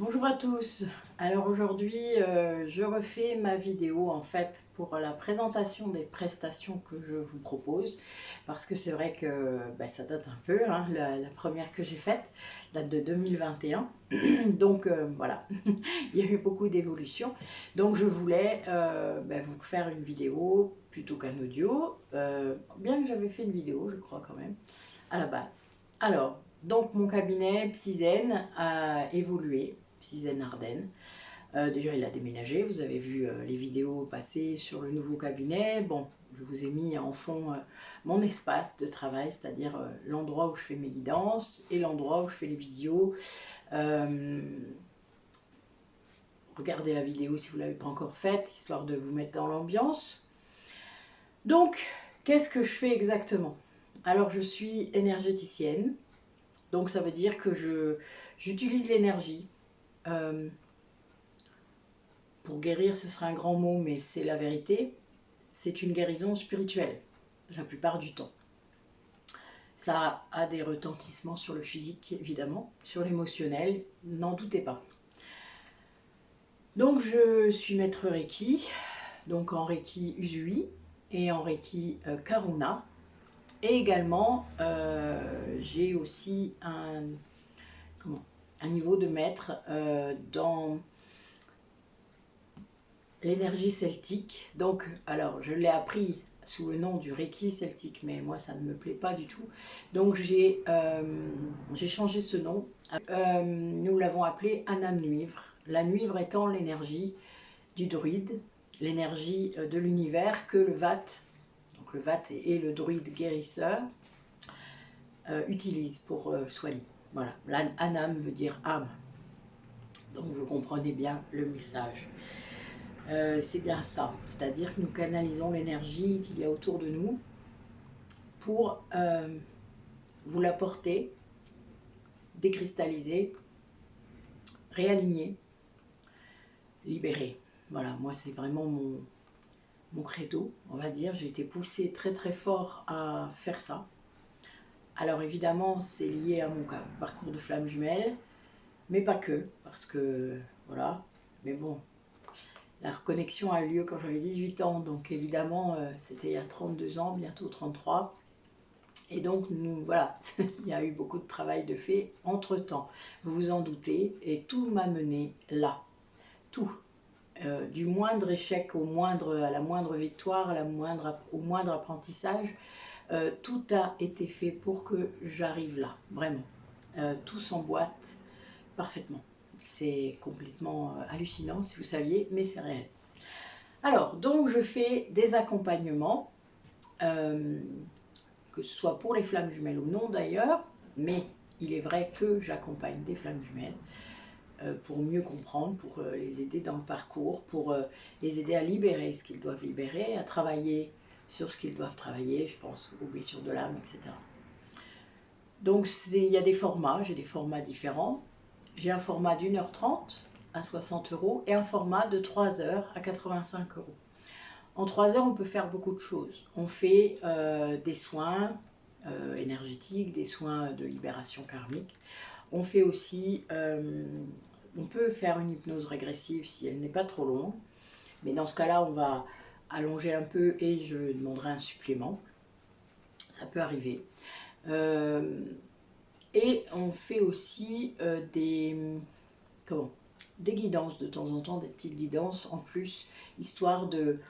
Bonjour à tous. Alors aujourd'hui, je refais ma vidéo en fait pour la présentation des prestations que je vous propose parce que c'est vrai que ça date un peu, hein, la première que j'ai faite date de 2021. Donc voilà, il y a eu beaucoup d'évolutions. Donc je voulais vous faire une vidéo plutôt qu'un audio, bien que j'avais fait une vidéo, je crois quand même, à la base. Alors, donc mon cabinet Psyzen a évolué. Psyzen Ardennes. Déjà, il a déménagé. Vous avez vu les vidéos passer sur le nouveau cabinet. Bon, je vous ai mis en fond mon espace de travail, c'est-à-dire l'endroit où je fais mes guidances et l'endroit où je fais les visios. Euh, regardez la vidéo si vous ne l'avez pas encore faite, histoire de vous mettre dans l'ambiance. Donc, qu'est-ce que je fais exactement? Alors, je suis énergéticienne. Donc, ça veut dire que j'utilise l'énergie. Euh, Pour guérir, ce sera un grand mot, mais c'est la vérité. C'est une guérison spirituelle, la plupart du temps. Ça a des retentissements sur le physique, évidemment, sur l'émotionnel, n'en doutez pas. Donc je suis maître Reiki, donc en Reiki Usui et en Reiki Karuna. Et également, j'ai aussi un niveau de maître dans l'énergie celtique. Donc, alors, je l'ai appris sous le nom du Reiki celtique, mais moi, ça ne me plaît pas du tout. Donc, j'ai changé ce nom. Nous l'avons appelé Anam Nuivre. La nuivre étant l'énergie du druide, l'énergie de l'univers que le Vat, donc le Vat est le druide guérisseur, utilise pour soigner. Voilà, Anam veut dire âme. Donc, vous comprenez bien le message. C'est bien ça, c'est-à-dire que nous canalisons l'énergie qu'il y a autour de nous pour vous l'apporter, décristalliser, réaligner, libérer. Voilà, moi c'est vraiment mon credo, on va dire. J'ai été poussée très très fort à faire ça. Alors évidemment, c'est lié à mon parcours de flamme jumelle, mais pas que, parce que voilà, mais bon, la reconnexion a eu lieu quand j'avais 18 ans, donc évidemment, c'était il y a 32 ans, bientôt 33. Et donc, voilà, il y a eu beaucoup de travail de fait entre-temps. Vous vous en doutez, et tout m'a mené là. Tout. Du moindre échec à la moindre victoire, au moindre apprentissage, tout a été fait pour que j'arrive là, vraiment. Tout s'emboîte parfaitement. C'est complètement hallucinant, si vous saviez, mais c'est réel. Alors, donc je fais des accompagnements, que ce soit pour les flammes jumelles ou non d'ailleurs, mais il est vrai que j'accompagne des flammes jumelles pour mieux comprendre, pour les aider dans le parcours, pour les aider à libérer ce qu'ils doivent libérer, à travailler sur ce qu'ils doivent travailler, je pense aux blessures de l'âme, etc. Donc il y a des formats, j'ai des formats différents. J'ai un format d'1h30 à 60 € et un format de 3 heures à 85 €. En 3 heures, on peut faire beaucoup de choses. On fait des soins énergétiques, des soins de libération karmique. On fait aussi, on peut faire une hypnose régressive si elle n'est pas trop longue. Mais dans ce cas-là, on va allonger un peu et je demanderai un supplément. Ça peut arriver. Et on fait aussi des guidances de temps en temps, des petites guidances en plus, histoire de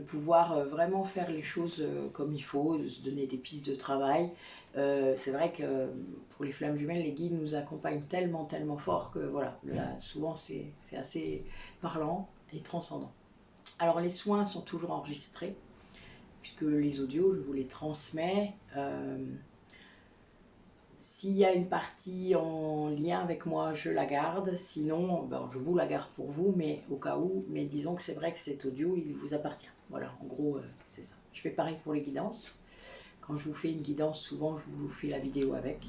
pouvoir vraiment faire les choses comme il faut, de se donner des pistes de travail. C'est vrai que pour les flammes jumelles, les guides nous accompagnent tellement, tellement fort que voilà, là, souvent c'est assez parlant et transcendant. Alors les soins sont toujours enregistrés, puisque les audios, je vous les transmets. S'il y a une partie en lien avec moi, je la garde. Sinon, je vous la garde pour vous, mais au cas où. Mais disons que c'est vrai que cet audio, il vous appartient. Voilà, en gros, c'est ça. Je fais pareil pour les guidances. Quand je vous fais une guidance, souvent, je vous fais la vidéo avec.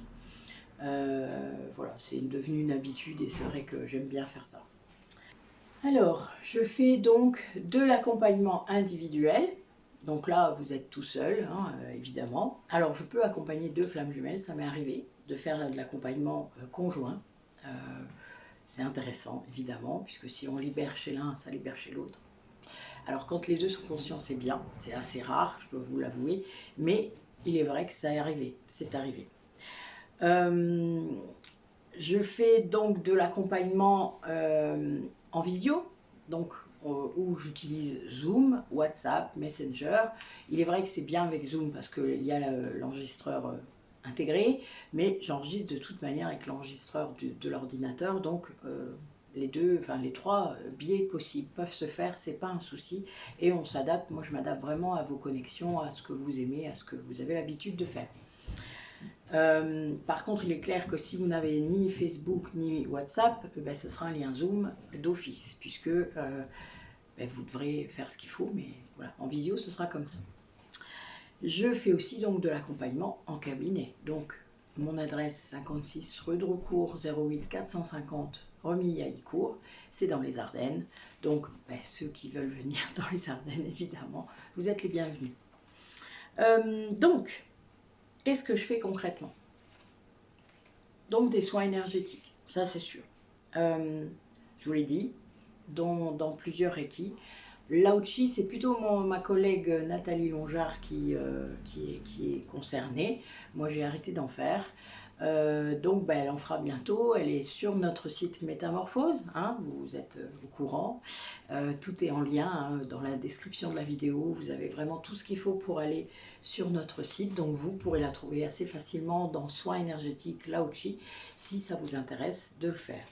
Voilà, c'est devenu une habitude et c'est vrai que j'aime bien faire ça. Alors, je fais donc de l'accompagnement individuel. Donc là, vous êtes tout seul, hein, évidemment. Alors, je peux accompagner 2 flammes jumelles, ça m'est arrivé de faire de l'accompagnement conjoint. c'est intéressant, évidemment, puisque si on libère chez l'un, ça libère chez l'autre. Alors, quand les deux sont conscients, c'est bien, c'est assez rare, je dois vous l'avouer, mais il est vrai que ça est arrivé, c'est arrivé. Je fais donc de l'accompagnement en visio, donc où j'utilise Zoom, WhatsApp, Messenger. Il est vrai que c'est bien avec Zoom parce qu'il y a l'enregistreur intégré, mais j'enregistre de toute manière avec l'enregistreur de l'ordinateur, donc les deux, enfin les trois biais possibles peuvent se faire, c'est pas un souci, et on s'adapte. Moi, je m'adapte vraiment à vos connexions, à ce que vous aimez, à ce que vous avez l'habitude de faire. Par contre, il est clair que si vous n'avez ni Facebook ni WhatsApp, ben, ce sera un lien Zoom d'office, puisque ben, vous devrez faire ce qu'il faut, mais voilà, en visio, ce sera comme ça. Je fais aussi donc de l'accompagnement en cabinet. Donc, mon adresse 56 rue de Roucourt 08 450 Remilly-Haïcourt, c'est dans les Ardennes. Donc, ben, ceux qui veulent venir dans les Ardennes, évidemment, vous êtes les bienvenus. Donc, qu'est-ce que je fais concrètement? Donc des soins énergétiques, ça c'est sûr. Je vous l'ai dit, dans plusieurs Reiki. L'Aochi, c'est plutôt ma collègue Nathalie Longard qui est concernée. Moi, j'ai arrêté d'en faire. Donc, ben, elle en fera bientôt. Elle est sur notre site Métamorphose. Hein, vous êtes au courant. Tout est en lien hein, dans la description de la vidéo. Vous avez vraiment tout ce qu'il faut pour aller sur notre site. Donc, vous pourrez la trouver assez facilement dans Soins énergétiques Laochi si ça vous intéresse de le faire.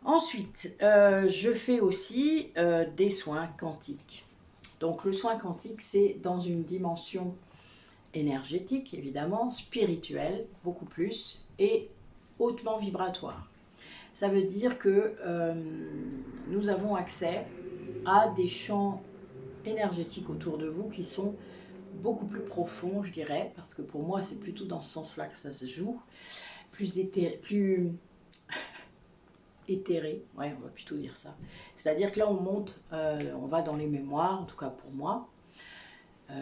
Ensuite, je fais aussi des soins quantiques. Donc le soin quantique, c'est dans une dimension énergétique, évidemment, spirituelle, beaucoup plus, et hautement vibratoire. Ça veut dire que nous avons accès à des champs énergétiques autour de vous qui sont beaucoup plus profonds, je dirais, parce que pour moi, c'est plutôt dans ce sens-là que ça se joue, plus éthéré, ouais, on va plutôt dire ça. C'est-à-dire que là, on monte, on va dans les mémoires, en tout cas pour moi.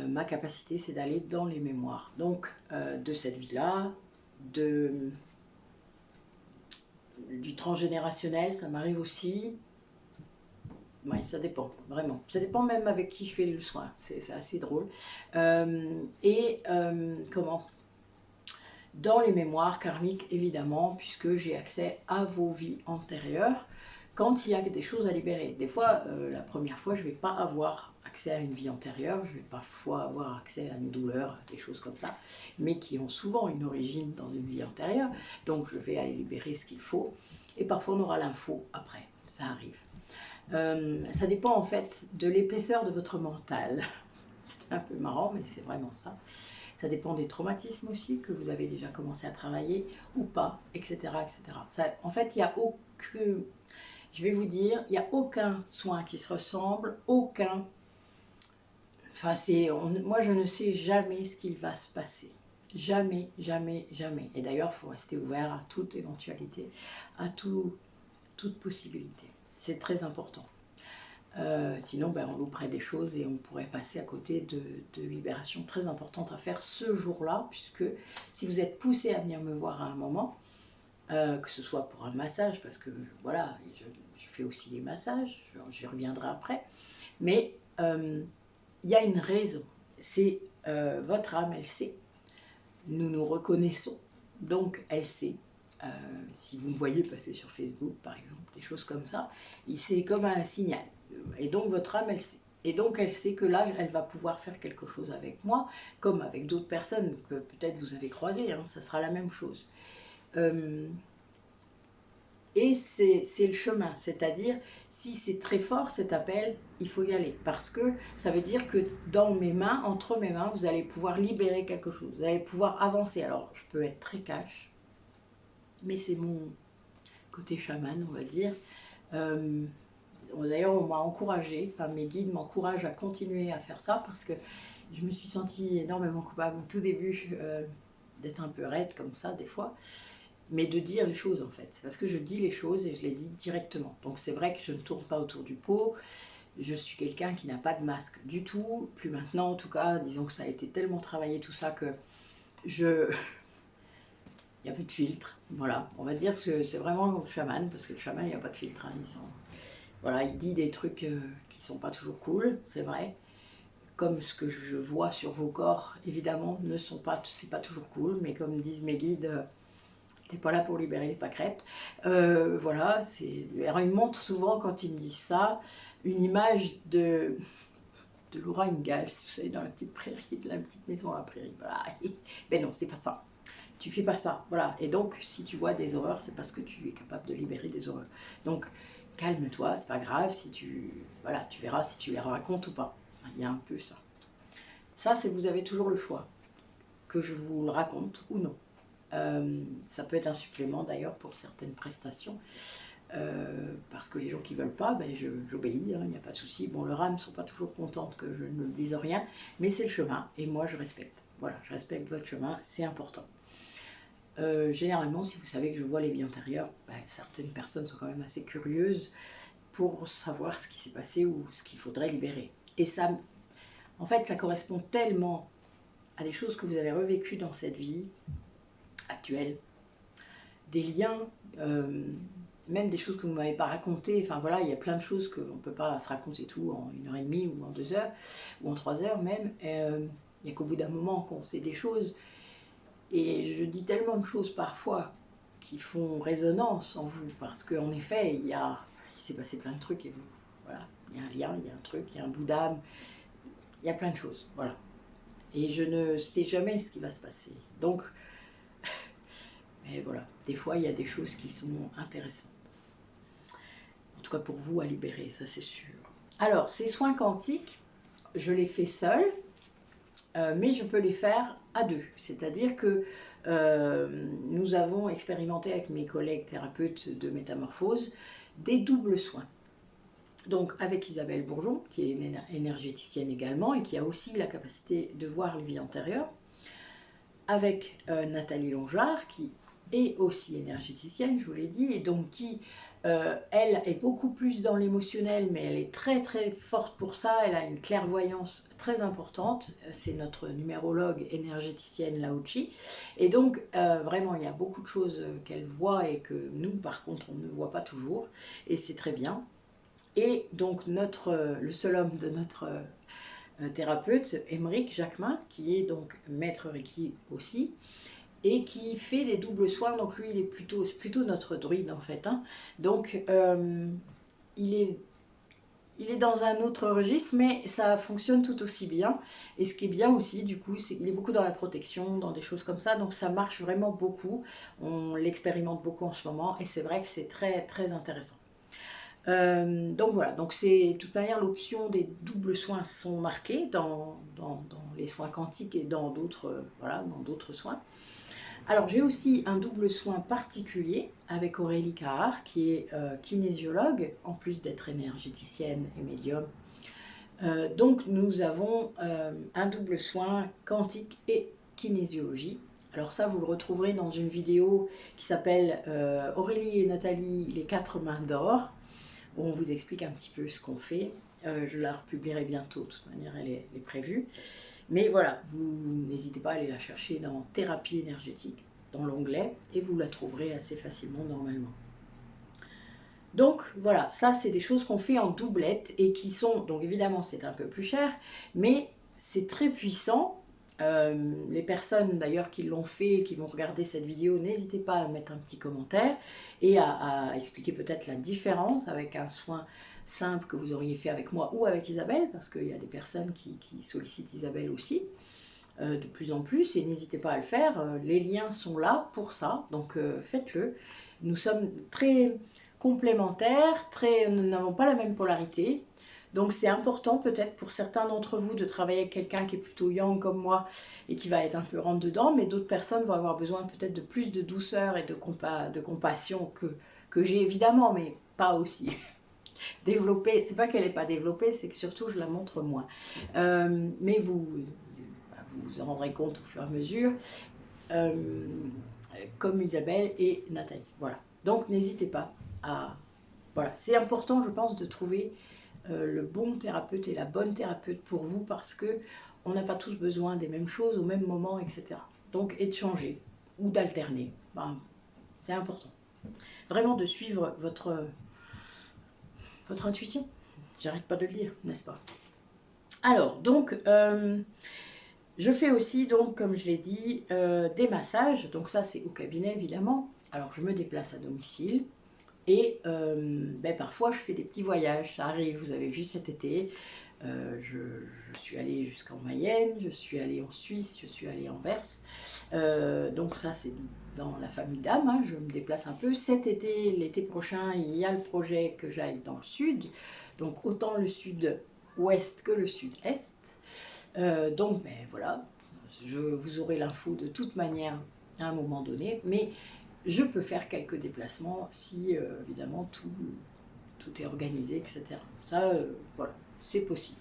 Ma capacité, c'est d'aller dans les mémoires. Donc, de cette vie-là, du transgénérationnel, ça m'arrive aussi. Ouais, ça dépend, vraiment. Ça dépend même avec qui je fais le soin. C'est assez drôle. Comment dans les mémoires karmiques, évidemment, puisque j'ai accès à vos vies antérieures, quand il y a des choses à libérer. Des fois, la première fois, je ne vais pas avoir accès à une vie antérieure, je vais parfois avoir accès à une douleur, à des choses comme ça, mais qui ont souvent une origine dans une vie antérieure, donc je vais aller libérer ce qu'il faut, et parfois on aura l'info après, ça arrive. Ça dépend en fait de l'épaisseur de votre mental. C'est un peu marrant, mais c'est vraiment ça. Ça dépend des traumatismes aussi que vous avez déjà commencé à travailler ou pas, etc. etc. Ça, en fait, il n'y a aucun, je vais vous dire, il n'y a aucun soin qui se ressemble, aucun. Enfin, moi, je ne sais jamais ce qu'il va se passer. Jamais, jamais, jamais. Et d'ailleurs, il faut rester ouvert à toute éventualité, à toute possibilité. C'est très important. Sinon, ben, on louperait des choses et on pourrait passer à côté de libérations très importantes à faire ce jour-là, puisque si vous êtes poussé à venir me voir à un moment, que ce soit pour un massage, parce que voilà, je fais aussi des massages, j'y reviendrai après, mais il y a une raison, c'est votre âme, elle sait, nous nous reconnaissons, donc elle sait. Si vous me voyez passer sur Facebook, par exemple, des choses comme ça, c'est comme un signal. Et donc votre âme, elle sait. Et donc elle sait que là, elle va pouvoir faire quelque chose avec moi, comme avec d'autres personnes que peut-être vous avez croisées, hein, ça sera la même chose. Et c'est le chemin, c'est-à-dire, si c'est très fort cet appel, il faut y aller. Parce que ça veut dire que dans mes mains, entre mes mains, vous allez pouvoir libérer quelque chose, vous allez pouvoir avancer. Alors, je peux être très cash, mais c'est mon côté chaman, on va dire. D'ailleurs, on m'a encouragée, enfin, mes guides m'encouragent à continuer à faire ça parce que je me suis sentie énormément coupable au tout début d'être un peu raide comme ça des fois, mais de dire les choses en fait. C'est parce que je dis les choses et je les dis directement. Donc c'est vrai que je ne tourne pas autour du pot. Je suis quelqu'un qui n'a pas de masque du tout, plus maintenant en tout cas. Disons que ça a été tellement travaillé tout ça que il il n'y a plus de filtre. Voilà, on va dire que c'est vraiment le chaman, parce que le chaman, il n'y a pas de filtre. Hein, voilà, il dit des trucs qui sont pas toujours cool, c'est vrai. Comme ce que je vois sur vos corps, évidemment, c'est pas toujours cool, mais comme disent mes guides, t'es pas là pour libérer les pâquerettes. Voilà, alors ils me montrent souvent, quand ils me disent ça, une image de Laura Ingalls, vous savez, dans la petite prairie, de la petite maison à la prairie. Voilà. Ben non, c'est pas ça. Tu fais pas ça. Voilà. Et donc, si tu vois des horreurs, c'est parce que tu es capable de libérer des horreurs. Donc, calme-toi, c'est pas grave. Voilà, tu verras si tu les racontes ou pas. Il y a un peu ça. Ça, c'est vous avez toujours le choix, que je vous le raconte ou non. Ça peut être un supplément d'ailleurs pour certaines prestations. Parce que les gens qui ne veulent pas, ben j'obéis, il n'y a pas de souci. Bon, leurs âmes ne sont pas toujours contentes que je ne dise rien, mais c'est le chemin, et moi je respecte. Voilà, je respecte votre chemin, c'est important. Généralement, si vous savez que je vois les vies antérieures, ben, certaines personnes sont quand même assez curieuses pour savoir ce qui s'est passé ou ce qu'il faudrait libérer. Et ça, en fait, ça correspond tellement à des choses que vous avez revécues dans cette vie actuelle, des liens, même des choses que vous ne m'avez pas racontées. Enfin voilà, il y a plein de choses qu'on ne peut pas se raconter tout en 1h30 ou en 2 heures, ou en 3 heures même. Il n'y a qu'au bout d'un moment qu'on sait des choses. Et je dis tellement de choses parfois qui font résonance en vous, parce qu'en effet, il s'est passé plein de trucs, et vous, voilà, il y a un lien, il y a un truc, il y a un bout d'âme, il y a plein de choses, voilà. Et je ne sais jamais ce qui va se passer. Donc, mais voilà, des fois, il y a des choses qui sont intéressantes. En tout cas pour vous à libérer, ça c'est sûr. Alors, ces soins quantiques, je les fais seule, mais je peux les faire à deux. C'est-à-dire que nous avons expérimenté avec mes collègues thérapeutes de métamorphose des doubles soins. Donc avec Isabelle Bourgeon, qui est une énergéticienne également, et qui a aussi la capacité de voir les vies antérieures, avec Nathalie Longard, qui est aussi énergéticienne, je vous l'ai dit, et donc qui, elle, est beaucoup plus dans l'émotionnel, mais elle est très très forte pour ça, elle a une clairvoyance très importante, c'est notre numérologue énergéticienne Lao-Chi, et donc vraiment il y a beaucoup de choses qu'elle voit et que nous par contre on ne voit pas toujours, et c'est très bien. Et donc le seul homme de notre thérapeute, Émeric Jacquemin, qui est donc maître Reiki aussi, et qui fait des doubles soins. Donc lui, c'est plutôt notre druide en fait. Hein. Donc il est dans un autre registre, mais ça fonctionne tout aussi bien. Et ce qui est bien aussi, du coup, c'est qu'il est beaucoup dans la protection, dans des choses comme ça. Donc ça marche vraiment beaucoup. On l'expérimente beaucoup en ce moment, et c'est vrai que c'est très très intéressant. Donc voilà, donc c'est de toute manière l'option des doubles soins sont marqués dans les soins quantiques et dans d'autres voilà, dans d'autres soins. Alors j'ai aussi un double soin particulier avec Aurélie Carr qui est kinésiologue en plus d'être énergéticienne et médium. Donc nous avons un double soin quantique et kinésiologie. Alors ça vous le retrouverez dans une vidéo qui s'appelle Aurélie et Nathalie, les 4 mains d'or, où on vous explique un petit peu ce qu'on fait. Je la republierai bientôt, de toute manière elle est prévue. Mais voilà, vous n'hésitez pas à aller la chercher dans thérapie énergétique, dans l'onglet, et vous la trouverez assez facilement normalement. Donc voilà, ça c'est des choses qu'on fait en doublette et qui sont, donc évidemment c'est un peu plus cher, mais c'est très puissant. Les personnes d'ailleurs qui l'ont fait, qui vont regarder cette vidéo, n'hésitez pas à mettre un petit commentaire et à expliquer peut-être la différence avec un soin simple que vous auriez fait avec moi ou avec Isabelle, parce qu'il y a des personnes qui sollicitent Isabelle aussi de plus en plus, et n'hésitez pas à le faire, les liens sont là pour ça, donc faites-le. Nous sommes très complémentaires, nous n'avons pas la même polarité. Donc c'est important peut-être pour certains d'entre vous de travailler avec quelqu'un qui est plutôt yang comme moi et qui va être un peu rentre dedans, mais d'autres personnes vont avoir besoin peut-être de plus de douceur et de compassion que j'ai évidemment, mais pas aussi développée. C'est pas qu'elle n'est pas développée, c'est que surtout je la montre moins. Mais vous en rendrez compte au fur et à mesure, comme Isabelle et Nathalie. Voilà. Donc n'hésitez pas à... Voilà. C'est important, je pense, de trouver le bon thérapeute et la bonne thérapeute pour vous, parce que on n'a pas tous besoin des mêmes choses au même moment, etc. Donc, et de changer. ou d'alterner. Ben, c'est important. Vraiment de suivre votre intuition. J'arrête pas de le dire, n'est-ce pas? Alors, donc, je fais aussi, donc, comme je l'ai dit, des massages. Donc ça, c'est au cabinet, évidemment. Alors, je me déplace à domicile. Et ben, parfois, je fais des petits voyages. Ça arrive, vous avez vu cet été. Je suis allée jusqu'en Mayenne, je suis allée en Suisse, je suis allée en Verse. Donc ça, c'est dans la famille d'âme. Hein, je me déplace un peu. Cet été, l'été prochain, il y a le projet que j'aille dans le sud. Donc autant le sud-ouest que le sud-est. Donc ben, voilà, vous aurez l'info de toute manière à un moment donné. Mais je peux faire quelques déplacements si évidemment tout est organisé, etc. Ça, voilà, c'est possible.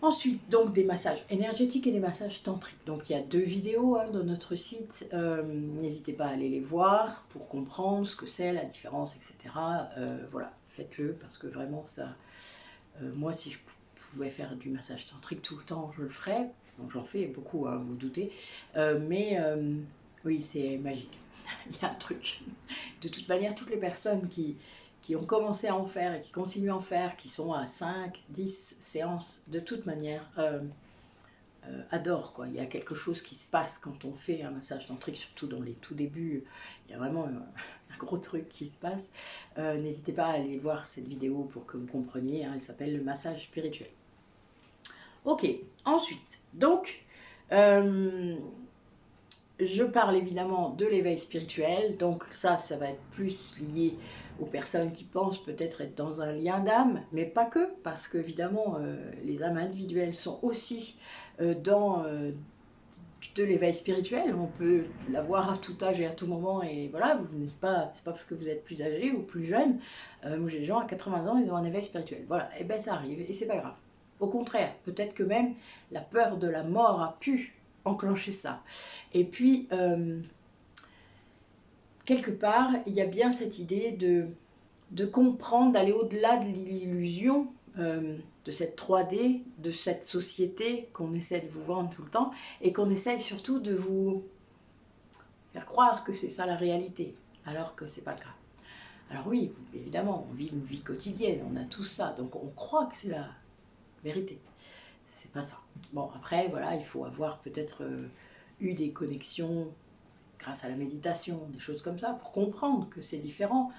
Ensuite, donc des massages énergétiques et des massages tantriques. Donc il y a 2 vidéos hein, dans notre site. N'hésitez pas à aller les voir pour comprendre ce que c'est, la différence, etc. Voilà, faites-le parce que vraiment ça. Moi, si je pouvais faire du massage tantrique tout le temps, je le ferais. Donc j'en fais beaucoup, hein, vous vous doutez. Mais oui, c'est magique. Il y a un truc. De toute manière, toutes les personnes qui ont commencé à en faire et qui continuent à en faire, qui sont à 5, 10 séances, de toute manière, adorent, quoi. Il y a quelque chose qui se passe quand on fait un massage tantrique, surtout dans les tout débuts. Il y a vraiment un gros truc qui se passe. N'hésitez pas à aller voir cette vidéo pour que vous compreniez. Hein, elle s'appelle le massage spirituel. Ok, ensuite, donc, je parle évidemment de l'éveil spirituel, donc ça va être plus lié aux personnes qui pensent peut-être être dans un lien d'âme, mais pas que, parce qu'évidemment, les âmes individuelles sont aussi dans de l'éveil spirituel. On peut l'avoir à tout âge et à tout moment, et voilà, vous n'êtes pas, c'est pas parce que vous êtes plus âgé ou plus jeune. Moi, j'ai des gens à 80 ans, ils ont un éveil spirituel. Voilà, et ben ça arrive, et c'est pas grave. Au contraire, peut-être que même la peur de la mort a pu enclencher ça. Et puis, quelque part, il y a bien cette idée de comprendre, d'aller au-delà de l'illusion de cette 3D, de cette société qu'on essaie de vous vendre tout le temps, et qu'on essaie surtout de vous faire croire que c'est ça la réalité, alors que c'est pas le cas. Alors oui, évidemment, on vit une vie quotidienne, on a tout ça, donc on croit que c'est la vérité. C'est pas ça. Bon, après, voilà, il faut avoir peut-être eu des connexions grâce à la méditation, des choses comme ça, pour comprendre que c'est différent.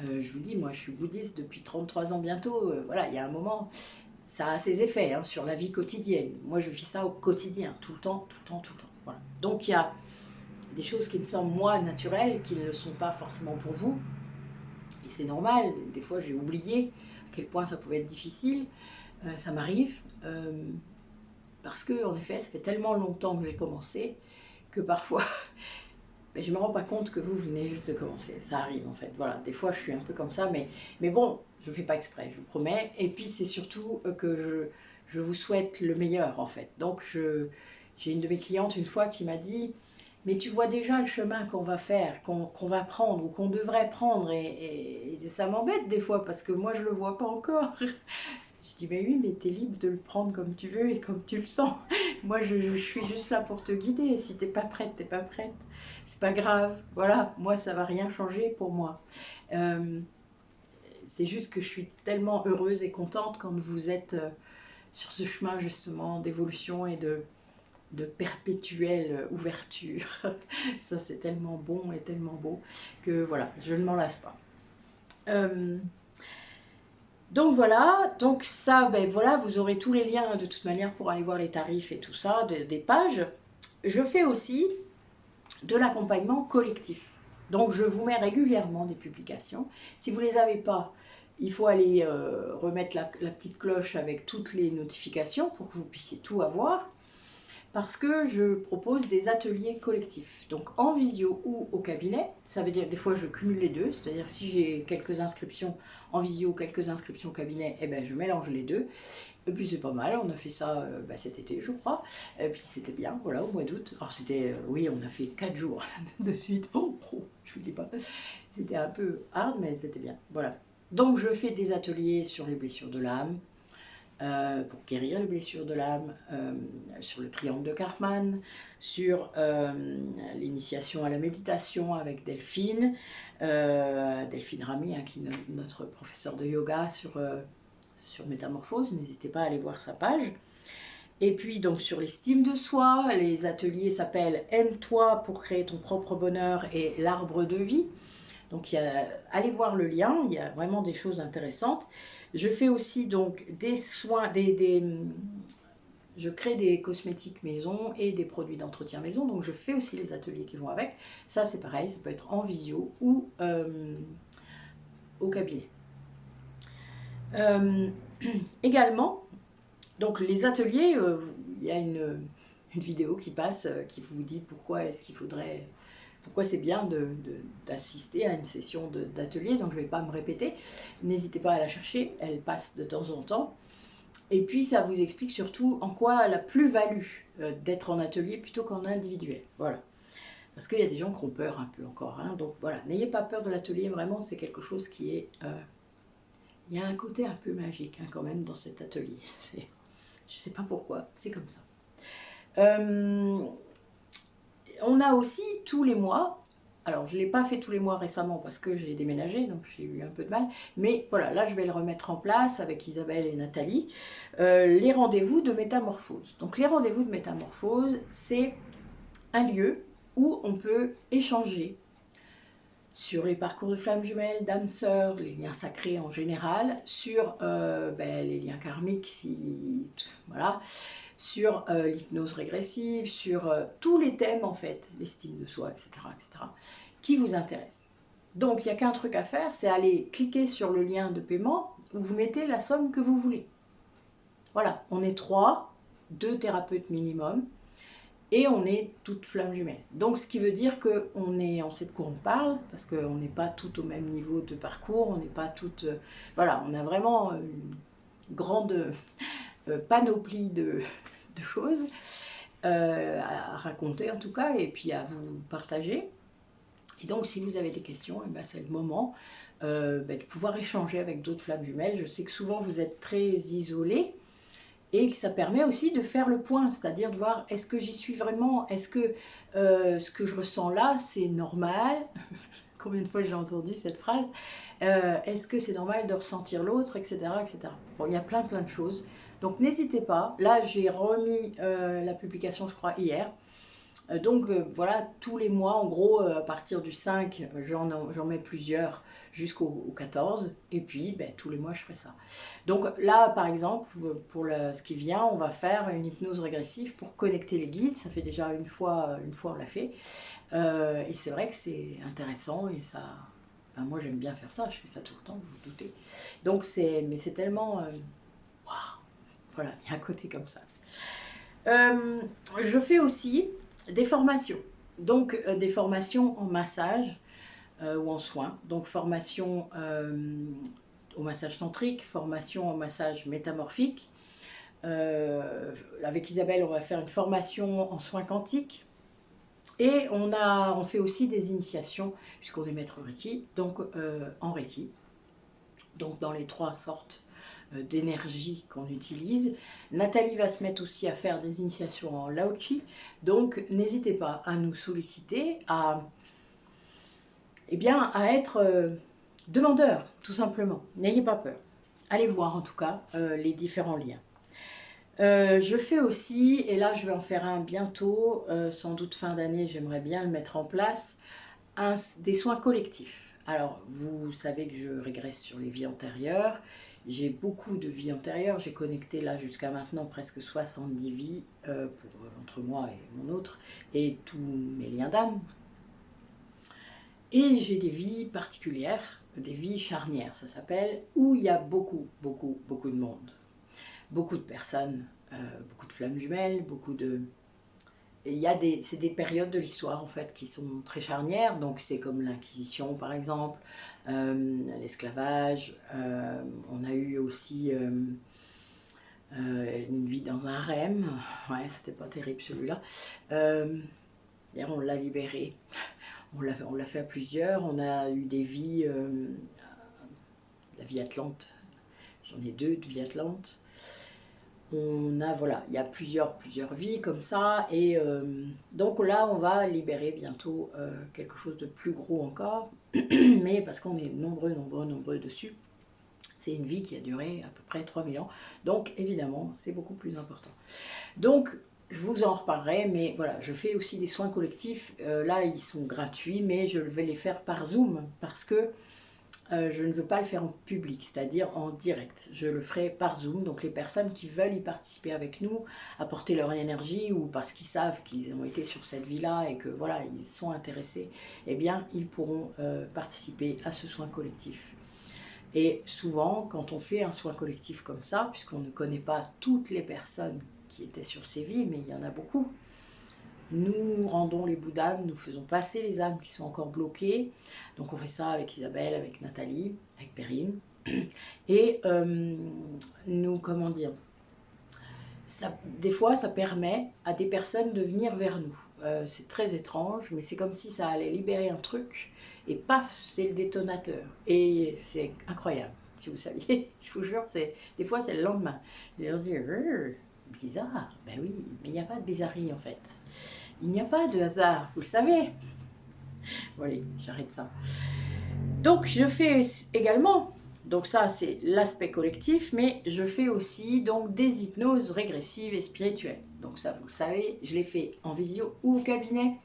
Je vous dis, moi, je suis bouddhiste depuis 33 ans bientôt. Voilà, il y a un moment, ça a ses effets hein, sur la vie quotidienne. Moi, je vis ça au quotidien, tout le temps, tout le temps, tout le temps. Voilà. Donc, il y a des choses qui me semblent, moi, naturelles, qui ne le sont pas forcément pour vous. Et c'est normal. Des fois, j'ai oublié à quel point ça pouvait être difficile. Ça m'arrive. Parce que, en effet, ça fait tellement longtemps que j'ai commencé que parfois, ben, je ne me rends pas compte que vous venez juste de commencer. Ça arrive, en fait. Voilà, des fois, je suis un peu comme ça, mais bon, je ne fais pas exprès, je vous promets. Et puis, c'est surtout que je vous souhaite le meilleur, en fait. Donc, j'ai une de mes clientes, une fois, qui m'a dit « Mais tu vois déjà le chemin qu'on va faire, qu'on va prendre, ou qu'on devrait prendre. » Et ça m'embête des fois, parce que moi, je ne le vois pas encore. Je dis, mais oui, mais t'es libre de le prendre comme tu veux et comme tu le sens. Moi, je suis juste là pour te guider. Si t'es pas prête, t'es pas prête. C'est pas grave. Voilà, moi, ça va rien changer pour moi. C'est juste que je suis tellement heureuse et contente quand vous êtes sur ce chemin, justement, d'évolution et de perpétuelle ouverture. Ça, c'est tellement bon et tellement beau que, voilà, je ne m'en lasse pas. Donc voilà, donc ça, ben voilà, vous aurez tous les liens de toute manière pour aller voir les tarifs et tout ça, des pages. Je fais aussi de l'accompagnement collectif. Donc je vous mets régulièrement des publications. Si vous ne les avez pas, il faut aller remettre la petite cloche avec toutes les notifications pour que vous puissiez tout avoir. Parce que je propose des ateliers collectifs, donc en visio ou au cabinet. Ça veut dire que des fois je cumule les deux, c'est-à-dire si j'ai quelques inscriptions en visio, quelques inscriptions au cabinet, eh ben, je mélange les deux. Et puis c'est pas mal, on a fait ça cet été je crois, et puis c'était bien, voilà, au mois d'août. Alors c'était, oui, on a fait 4 jours de suite, je vous dis pas, c'était un peu hard mais c'était bien, voilà. Donc je fais des ateliers sur les blessures de l'âme, pour guérir les blessures de l'âme, sur le triangle de Karpman, sur l'initiation à la méditation avec Delphine, Delphine Ramy, hein, qui est notre professeur de yoga sur Métamorphose. N'hésitez pas à aller voir sa page. Et puis donc sur l'estime de soi, les ateliers s'appellent Aime-toi pour créer ton propre bonheur et l'arbre de vie. Donc allez voir le lien, il y a vraiment des choses intéressantes. Je fais aussi donc des soins, je crée des cosmétiques maison et des produits d'entretien maison, donc je fais aussi les ateliers qui vont avec. Ça c'est pareil, ça peut être en visio ou au cabinet. Également, donc les ateliers, il y a une vidéo qui passe qui vous dit pourquoi est-ce qu'il faudrait, pourquoi c'est bien d'assister à une session d'atelier, donc je ne vais pas me répéter. N'hésitez pas à la chercher, elle passe de temps en temps. Et puis ça vous explique surtout en quoi la plus-value d'être en atelier plutôt qu'en individuel. Voilà. Parce qu'il y a des gens qui ont peur un peu encore. Hein, donc voilà, n'ayez pas peur de l'atelier, vraiment c'est quelque chose qui est... il y a un côté un peu magique hein, quand même dans cet atelier. Je ne sais pas pourquoi, c'est comme ça. On a aussi tous les mois, alors je ne l'ai pas fait tous les mois récemment parce que j'ai déménagé, donc j'ai eu un peu de mal, mais voilà, là je vais le remettre en place avec Isabelle et Nathalie, les rendez-vous de métamorphose. Donc les rendez-vous de métamorphose, c'est un lieu où on peut échanger sur les parcours de flammes jumelles, d'âmes sœurs, les liens sacrés en général, sur les liens karmiques, voilà, sur l'hypnose régressive, sur tous les thèmes en fait, l'estime de soi, etc., qui vous intéressent. Donc il n'y a qu'un truc à faire, c'est aller cliquer sur le lien de paiement où vous mettez la somme que vous voulez. Voilà, on est 3, 2 thérapeutes minimum, et on est toutes flammes jumelles. Donc ce qui veut dire qu'on sait de quoi on parle, parce qu'on n'est pas toutes au même niveau de parcours, on n'est pas toutes... voilà, on a vraiment une grande panoplie de choses à raconter en tout cas, et puis à vous partager. Et donc si vous avez des questions, et ben, c'est le moment de pouvoir échanger avec d'autres flammes jumelles. Je sais que souvent vous êtes très isolés, et que ça permet aussi de faire le point, c'est-à-dire de voir est-ce que j'y suis vraiment, est-ce que ce que je ressens là c'est normal. Combien de fois j'ai entendu cette phrase, est-ce que c'est normal de ressentir l'autre, etc., etc. Bon, il y a plein de choses, donc n'hésitez pas. Là j'ai remis la publication je crois hier, donc voilà, tous les mois en gros à partir du 5 j'en mets plusieurs jusqu'au 14, et puis tous les mois je ferai ça. Donc là par exemple pour ce qui vient, on va faire une hypnose régressive pour connecter les guides. Ça fait déjà une fois on l'a fait, et c'est vrai que c'est intéressant, et ça, enfin, moi j'aime bien faire ça, je fais ça tout le temps, vous vous doutez. Donc mais c'est tellement waouh, voilà, il y a un côté comme ça. Je fais aussi des formations, donc des formations en massage ou en soins, donc formation au massage tantrique, formation au massage métamorphique. Avec Isabelle, on va faire une formation en soins quantiques, et on fait aussi des initiations, puisqu'on est maître Reiki, donc en Reiki, donc dans les 3 sortes d'énergie qu'on utilise. Nathalie va se mettre aussi à faire des initiations en Lao-Chi, donc n'hésitez pas à nous solliciter, à être demandeur, tout simplement. N'ayez pas peur. Allez voir en tout cas les différents liens. Je fais aussi, et là je vais en faire un bientôt, sans doute fin d'année, j'aimerais bien le mettre en place, des soins collectifs. Alors vous savez que je régresse sur les vies antérieures, j'ai beaucoup de vies antérieures, j'ai connecté là jusqu'à maintenant presque 70 vies entre moi et mon autre, et tous mes liens d'âme. Et j'ai des vies particulières, des vies charnières ça s'appelle, où il y a beaucoup de monde. Beaucoup de personnes, beaucoup de flammes jumelles, beaucoup de... c'est des périodes de l'histoire en fait qui sont très charnières, donc c'est comme l'Inquisition par exemple, l'esclavage, on a eu aussi une vie dans un harem, ouais c'était pas terrible celui-là, d'ailleurs on l'a libéré, on l'a fait à plusieurs, on a eu des vies, la vie Atlante, j'en ai 2 de vie Atlante. On a, voilà, il y a plusieurs vies comme ça. Et donc là, on va libérer bientôt quelque chose de plus gros encore. Mais parce qu'on est nombreux dessus. C'est une vie qui a duré à peu près 3000 ans. Donc évidemment, c'est beaucoup plus important. Donc, je vous en reparlerai, mais voilà, je fais aussi des soins collectifs. Là, ils sont gratuits, mais je vais les faire par Zoom parce que je ne veux pas le faire en public, c'est-à-dire en direct. Je le ferai par Zoom. Donc, les personnes qui veulent y participer avec nous, apporter leur énergie ou parce qu'ils savent qu'ils ont été sur cette vie-là et que voilà, ils sont intéressés, eh bien, ils pourront participer à ce soin collectif. Et souvent, quand on fait un soin collectif comme ça, puisqu'on ne connaît pas toutes les personnes qui étaient sur ces vies, mais il y en a beaucoup, nous rendons les bouts d'âme, nous faisons passer les âmes qui sont encore bloquées. Donc on fait ça avec Isabelle, avec Nathalie, avec Perrine. Et nous, comment dire, des fois ça permet à des personnes de venir vers nous. C'est très étrange, mais c'est comme si ça allait libérer un truc, et paf, c'est le détonateur. Et c'est incroyable, si vous saviez, je vous jure, des fois c'est le lendemain. Et on dit, bizarre, ben oui, mais il n'y a pas de bizarrerie en fait. Il n'y a pas de hasard, vous le savez. Bon allez, j'arrête ça. Donc je fais également, donc ça c'est l'aspect collectif, mais je fais aussi donc des hypnoses régressives et spirituelles. Donc ça vous le savez, je les fais en visio ou au cabinet.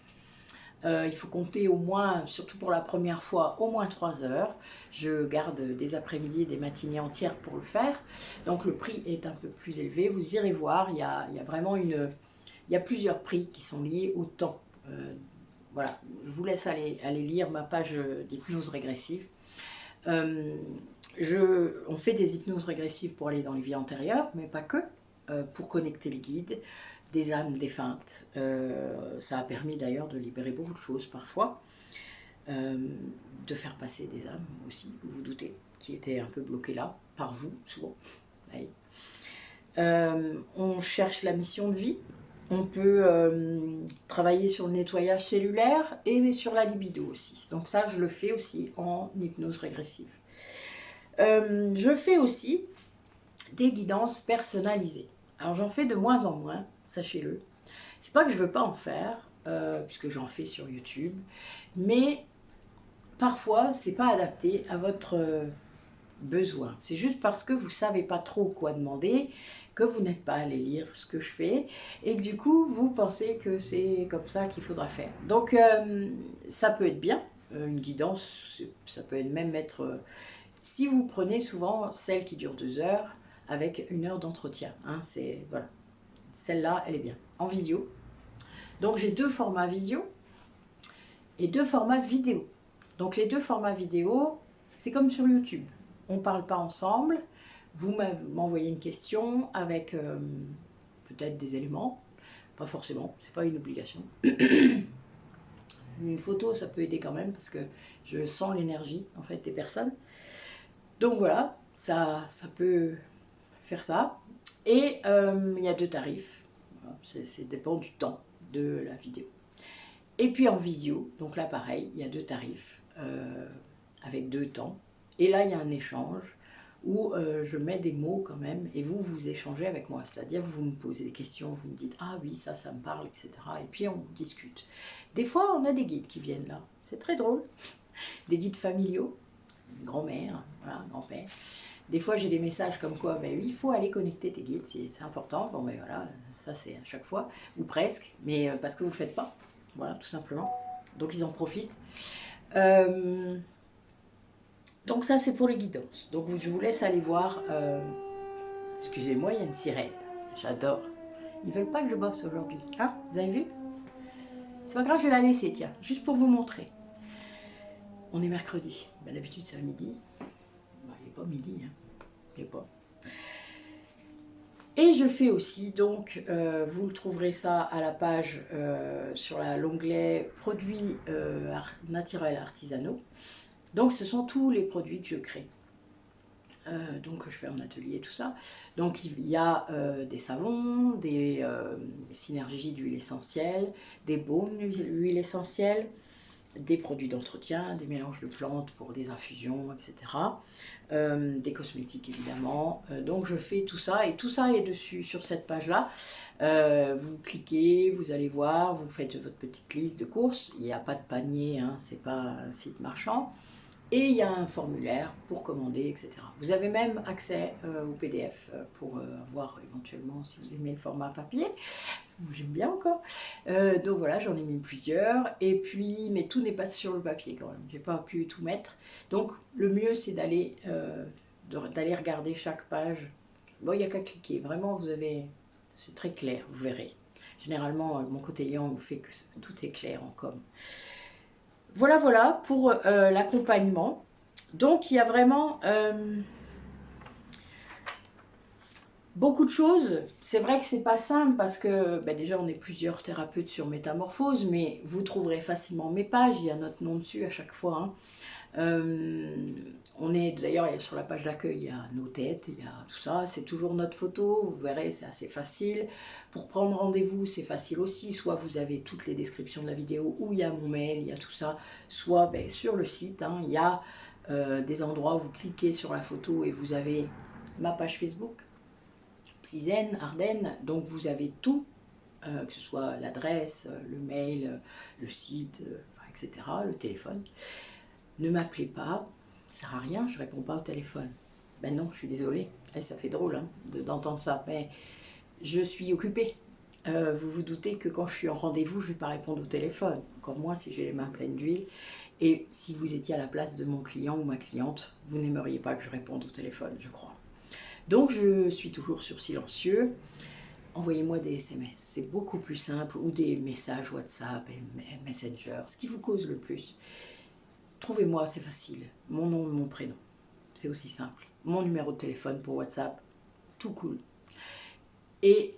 Il faut compter au moins, surtout pour la première fois, au moins 3 heures. Je garde des après-midi et des matinées entières pour le faire. Donc le prix est un peu plus élevé. Vous irez voir, il y a vraiment il y a plusieurs prix qui sont liés au temps. Voilà, je vous laisse aller lire ma page d'hypnose régressive. On fait des hypnoses régressives pour aller dans les vies antérieures, mais pas que, pour connecter les guides, des âmes défuntes. Ça a permis d'ailleurs de libérer beaucoup de choses parfois, de faire passer des âmes aussi, vous vous doutez, qui étaient un peu bloquées là, par vous souvent. Oui. On cherche la mission de vie. On peut travailler sur le nettoyage cellulaire et sur la libido aussi. Donc ça, je le fais aussi en hypnose régressive. Je fais aussi des guidances personnalisées. Alors j'en fais de moins en moins, sachez-le. C'est pas que je veux pas en faire, puisque j'en fais sur YouTube, mais parfois c'est pas adapté à votre besoin. C'est juste parce que vous savez pas trop quoi demander, que vous n'êtes pas allé lire ce que je fais, et que du coup vous pensez que c'est comme ça qu'il faudra faire. Donc ça peut être bien, une guidance, ça peut même être... si vous prenez souvent celle qui dure 2 heures, avec 1 heure d'entretien, hein, c'est voilà, celle-là elle est bien, en visio. Donc j'ai 2 formats visio et 2 formats vidéo. Donc les 2 formats vidéo, c'est comme sur YouTube. On ne parle pas ensemble, vous m'envoyez une question avec peut-être des éléments, pas forcément, c'est pas une obligation. Une photo, ça peut aider quand même parce que je sens l'énergie en fait des personnes. Donc voilà, ça peut faire ça. Et il y a 2 tarifs, voilà, ça dépend du temps de la vidéo. Et puis en visio, donc là pareil, il y a 2 tarifs avec 2 temps. Et là il y a un échange où je mets des mots quand même et vous échangez avec moi. C'est-à-dire vous me posez des questions, vous me dites ah oui ça me parle, etc. Et puis on discute. Des fois on a des guides qui viennent là, c'est très drôle. Des guides familiaux, grand-mère, voilà, grand-père. Des fois j'ai des messages comme quoi ben, oui, il faut aller connecter tes guides, c'est important. Bon ben voilà, ça c'est à chaque fois, ou presque, mais parce que vous ne le faites pas. Voilà, tout simplement. Donc ils en profitent. Donc ça c'est pour les guidances. Donc je vous laisse aller voir. Excusez-moi, il y a une sirène. J'adore. Ils veulent pas que je bosse aujourd'hui. Hein, vous avez vu? C'est pas grave, je vais la laisser, tiens, juste pour vous montrer. On est mercredi. Ben, d'habitude c'est à midi. Ben, il n'est pas midi, hein. Il n'est pas. Et je fais aussi, donc, vous le trouverez ça à la page sur l'onglet produits naturels artisanaux. Donc ce sont tous les produits que je crée. Donc je fais en atelier tout ça. Donc il y a des savons, des synergies d'huile essentielle, des baumes d'huile essentielle, des produits d'entretien, des mélanges de plantes pour des infusions, etc. Des cosmétiques évidemment. Donc je fais tout ça et tout ça est dessus sur cette page-là. Vous cliquez, vous allez voir, vous faites votre petite liste de courses. Il n'y a pas de panier, hein, c'est pas un site marchand. Et il y a un formulaire pour commander, etc. Vous avez même accès au PDF pour avoir éventuellement, si vous aimez le format papier, moi j'aime bien encore. Donc voilà, j'en ai mis plusieurs. Et puis, mais tout n'est pas sur le papier quand même. J'ai pas pu tout mettre. Donc le mieux c'est d'aller regarder chaque page. Bon, il n'y a qu'à cliquer. Vraiment, vous avez, c'est très clair, vous verrez. Généralement, mon côté yang fait que tout est clair en com. Voilà, voilà pour l'accompagnement. Donc, il y a vraiment beaucoup de choses. C'est vrai que c'est pas simple parce que déjà, on est plusieurs thérapeutes sur Métamorphose, mais vous trouverez facilement mes pages. Il y a notre nom dessus à chaque fois. Hein. On est d'ailleurs sur la page d'accueil, il y a nos têtes, il y a tout ça, c'est toujours notre photo, vous verrez, c'est assez facile. Pour prendre rendez-vous, c'est facile aussi, soit vous avez toutes les descriptions de la vidéo, où il y a mon mail, il y a tout ça, soit sur le site, hein, il y a des endroits où vous cliquez sur la photo et vous avez ma page Facebook, Psyzen, Ardennes, donc vous avez tout, que ce soit l'adresse, le mail, le site, etc., le téléphone. Ne m'appelez pas, ça sert à rien, je réponds pas au téléphone. Ben non, je suis désolée, et ça fait drôle hein, d'entendre ça, mais je suis occupée. Vous vous doutez que quand je suis en rendez-vous, je ne vais pas répondre au téléphone, encore moins si j'ai les mains pleines d'huile. Et si vous étiez à la place de mon client ou ma cliente, vous n'aimeriez pas que je réponde au téléphone, je crois. Donc je suis toujours sur silencieux. Envoyez-moi des SMS, c'est beaucoup plus simple, ou des messages WhatsApp et Messenger, ce qui vous cause le plus. Trouvez-moi, c'est facile. Mon nom, mon prénom. C'est aussi simple. Mon numéro de téléphone pour WhatsApp. Tout cool. Et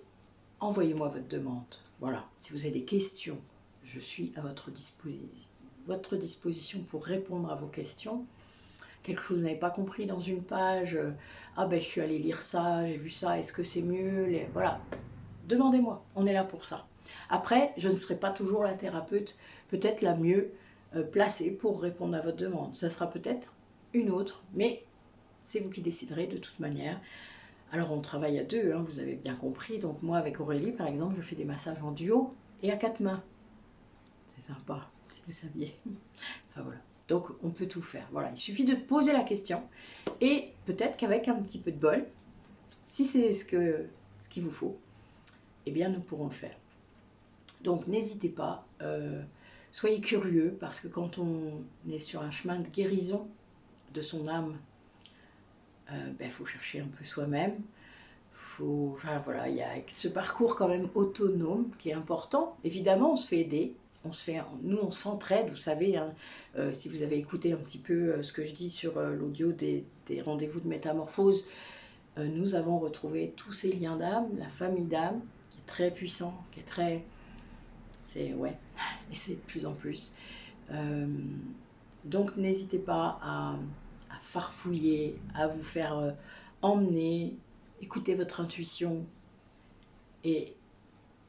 envoyez-moi votre demande. Voilà. Si vous avez des questions, je suis à votre disposition pour répondre à vos questions. Quelque chose que vous n'avez pas compris dans une page. Ah ben, je suis allée lire ça, j'ai vu ça, est-ce que c'est mieux? Voilà. Demandez-moi. On est là pour ça. Après, je ne serai pas toujours la thérapeute, peut-être la mieux placée pour répondre à votre demande. Ça sera peut-être une autre, mais c'est vous qui déciderez de toute manière. Alors on travaille à deux, hein, vous avez bien compris. Donc moi avec Aurélie par exemple, je fais des massages en duo et à 4 mains. C'est sympa, si vous saviez. Enfin voilà. Donc on peut tout faire. Voilà, il suffit de poser la question et peut-être qu'avec un petit peu de bol, si c'est ce qu'il vous faut, eh bien nous pourrons le faire. Donc n'hésitez pas, soyez curieux parce que quand on est sur un chemin de guérison de son âme, faut chercher un peu soi-même. Enfin voilà, il y a ce parcours quand même autonome qui est important. Évidemment, on se fait aider. Nous, on s'entraide, vous savez, hein, si vous avez écouté un petit peu ce que je dis sur l'audio des rendez-vous de métamorphose, nous avons retrouvé tous ces liens d'âme, la famille d'âme, qui est très puissant, qui est très... Ouais, et c'est de plus en plus. Donc n'hésitez pas à farfouiller, à vous faire emmener, écoutez votre intuition et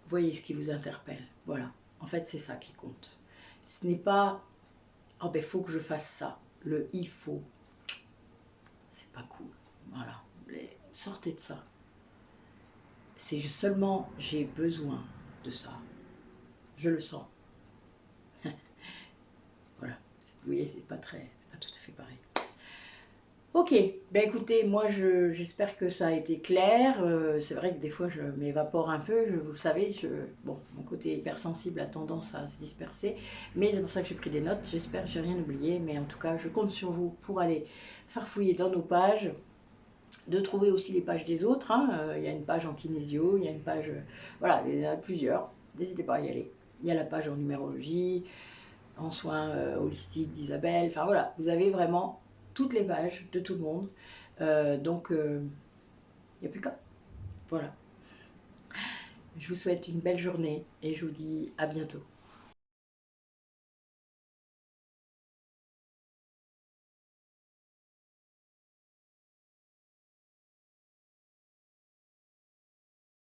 voyez ce qui vous interpelle. Voilà, en fait c'est ça qui compte. Ce n'est pas « oh ben faut que je fasse ça », le « il faut », c'est pas cool. Voilà, sortez de ça. C'est seulement « j'ai besoin de ça ». Je le sens. Voilà, vous voyez, c'est pas tout à fait pareil. Ok, ben écoutez, moi j'espère que ça a été clair. C'est vrai que des fois je m'évapore un peu, vous le savez, bon, mon côté hypersensible a tendance à se disperser, mais c'est pour ça que j'ai pris des notes. J'espère que j'ai rien oublié, mais en tout cas, je compte sur vous pour aller farfouiller dans nos pages, de trouver aussi les pages des autres. Hein. Il y a une page en kinésio, il y a une page, voilà, il y en a plusieurs. N'hésitez pas à y aller. Il y a la page en numérologie, en soins holistiques d'Isabelle. Enfin voilà, vous avez vraiment toutes les pages de tout le monde. Donc, il n'y a plus qu'à. Voilà. Je vous souhaite une belle journée et je vous dis à bientôt.